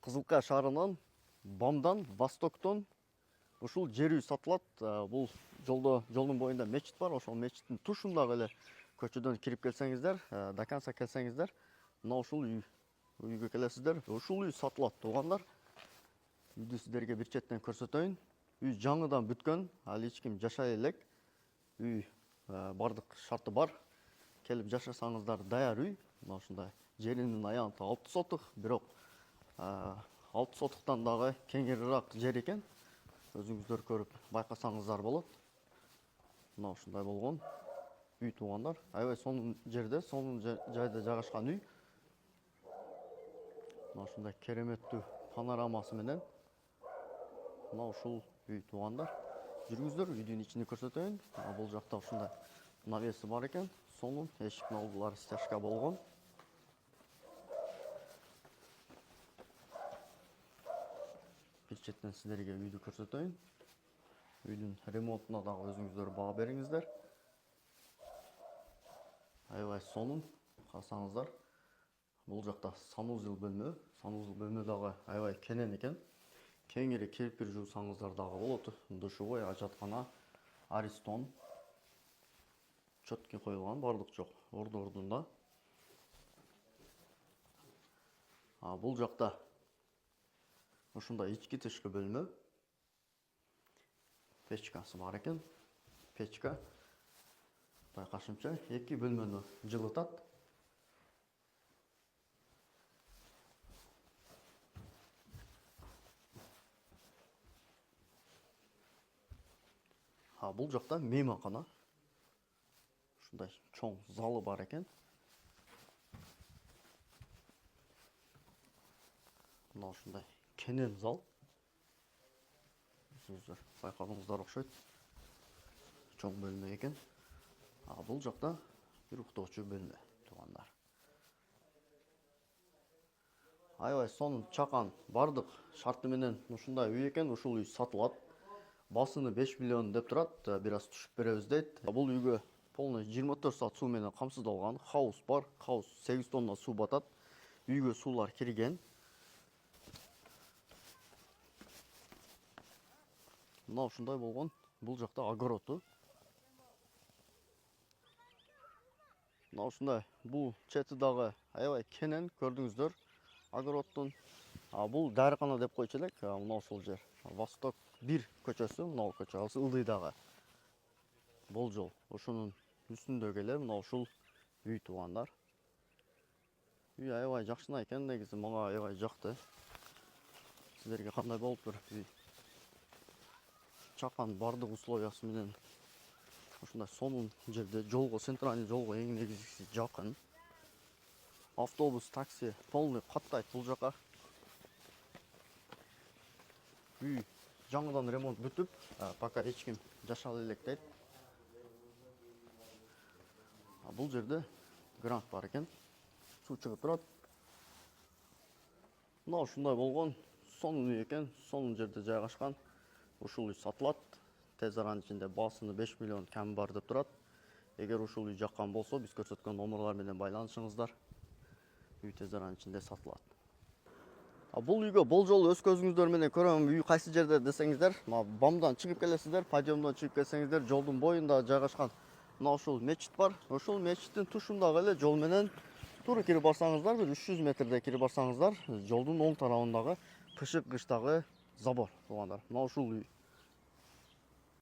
Кызылкая шаарынан, Бамдан, Востоктон ушул жер үй сатылат. Бул жолдун боюнда мечит бар. Ошол мечиттин тушундагы эле көчөдөн кирип келсеңиздер, до конца келсеңиздер, мына ушул үйгө келесиздер. Ушул үй сатылат, туугандар. Үйдү сиздерге бир четтен көрсөтөйүн. Үй жаңыдан бүткөн, ал эч ким жашай элек. Үй бардык шарты бар. Келип жашасаңыздар даяр үй. Мына ушундай жеринин аянты 6 сотук, бирок 6 сотуктан дагы кеңирирээк жер экен. Өзүңүздөр көрүп байкасаңыздар болот. Мына ушундай болгон үй, туугандар. Аябай сонун жерде, сонун жайда жайгашкан үй. Мына ушундай кереметтүү панорамасы менен. Мына ушул үй, туугандар. Жүрүңүздөр, үйдүн ичини көрсөтөйүн. Бул жакта ушундай навеси бар экен. Сонун эшик налдылары стяжка болгон. Бир четтен сиздерге үйдү көрсөтөйүн. Үйдүн ремонтуна дагы өзүңүздөр баа бериңиздер. Аябай сонун, карасаңыздар. Бул жакта санузел бөлмө. Санузел бөлмө дагы аябай кенен экен. Кеңири кирпир жуусаңыздар дагы болот. Душевой, ажаткана, аристон. Чөткө коюлган, бардык жок. Ордунда. Бул жакта ушундай ички тышкы бөлмө. Печкасы бар экен. Печка байкашымча 2 бөлмөнү жылытат. Бул жакта мейманкана. Ушундай чоң залы бар экен. Мына ушундай кенен зал. Өзүңүздөр байкадыңыздар окшойт. Чоң бөлмө экен. Бул жакта бир уктоочу бөлмө, туугандар. Аябай сонун, чакан, бардык шарты менен ушундай үй экен. Ушул үй сатылат. Басыны 5 миллион деп турат. Бир аз түшүп беребиз дейт. Бул үйгө полный 24 саат суу менен камсыздалган. Хаус бар. Хаус 8 тонна суу батат. Үйгө суулар кирген. Мына ушундай болгон. Бул жакта огороду. Мына ушундай. Бул чети дагы аябай кенен, көрдүңүздөр. Огородтун. Бул дарыкана деп койчу элек. Мына ушул жер. Восток 1 көчөсү, мына көчө. Алсы ылдыйдагы болжол. Ушунун үстүндөгү эле мына ушул үй, туугандар. Үй аябай жакшына экен, негизи мага аябай жакты. Сиздерге кандай болуптур үй? Чакан, бардык условиясы менен ушундай сонун жерде, жолго, центральный жолго эң негизгиси жакын. Автобус, такси полный каттайт бул жака. Үй жаңыдан ремонт бүтүп, пока эч ким жашала элек дейт. Бул жерде грант бар экен. Суу чыгып турат. Мына ушундай болгон сонун үй экен, сонун жерде жайгашкан. Ушул үй сатылат. Тез аранын ичинде басыны 5 миллион кем бар деп турат. Эгер ушул үй жаккан болсо, биз көрсөткөн номерлар менен байланышыңыздар. Үй тез аранын ичинде сатылат. Бул үйгө болжол өз көзүңүздөр менен көрөм. Үй кайсы жерде десеңиздер, Бамдан чыгып келесиздер, подъемдон чыгып келсеңиздер, жолдун боюнда жайгашкан мына ушул мечит бар. Ошол мечиттин тушундагы эле жол менен туура кирип барсаңыздар, бир 300 метрде кирип барсаңыздар, жолдун оң тарабындагы пышык кыштагы забор, туугандар. Мына ушул үй.